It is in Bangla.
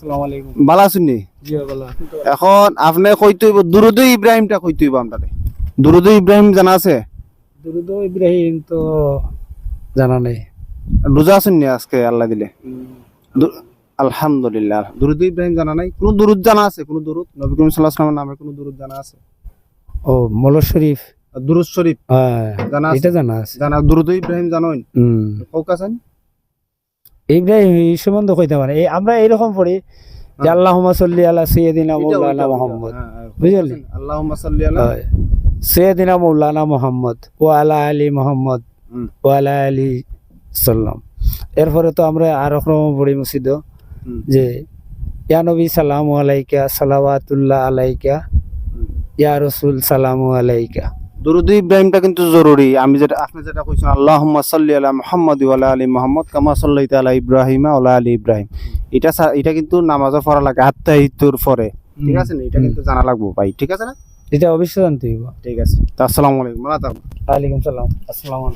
আসসালামু আলাইকুম। ভালো আছেন নি? জি ভালো। এখন আপনি কইতে হইব দুরুদ ইব্রাহিমটা কইতে হইব আপনারে। দুরুদ ইব্রাহিম জানা আছে? দুরুদ ইব্রাহিম তো জানা নেই। রোজা আছেন নি আজকে আল্লাহ দিলে? আলহামদুলিল্লাহ। দুরুদ ইব্রাহিম জানা নাই? কোন দুরুদ জানা আছে? কোন দুরুদ নবী করিম সাল্লাল্লাহু আলাইহি ওয়াসাল্লামের নামে কোন দুরুদ জানা আছে? ও মৌলদ শরীফ। দুরুদ শরীফ হ্যাঁ জানা আছে? এটা জানা আছে। জানা দুরুদ ইব্রাহিম জানেন? কওকাছেন? ইব্রাহিম এই সম্বন্ধে কইতে পারে এই আমরা এরকম পড়ি যে আল্লাহুম্মা সাল্লি আলা সাইয়্যিদিনা মাওলানা মুহাম্মদ, বুঝলি? আল্লাহুম্মা সাল্লি আলা সাইয়্যিদিনা মাওলানা মুহাম্মদ ওয়া আলা আলি মুহাম্মদ ওয়া আলা আলি সাল্লাম। এরপরে তো আমরা আর রকম পড়ি মসজিদ যে ইয়া নবী সালামু আলাইকা সালাওয়াতুল্লাহ আলাইকা ইয়া রাসূল সালামু আলাইকা। দুরুদ ইব্রাহিমটা কিন্তু জরুরি। আমি যেটা আপনি যেটা কইছেন আল্লাহুম্মা সাল্লি আলা মুহাম্মাদ ওয়া আলা আলি মুহাম্মাদ কামা সাল্লাইতা আলা ইব্রাহিম ওয়া আলা আলি ইব্রাহিম, এটা কিন্তু নামাজে পড়া লাগে আত্তাহিয়াতুর পরে, ঠিক আছে না? এটা কিন্তু জানা লাগবে ভাই, ঠিক আছে না? এটা অবশ্যই জানতে হইব। ঠিক আছে। তো আসসালামু আলাইকুম। ওয়া আলাইকুম সালাম। আসসালামু আলাইকুম।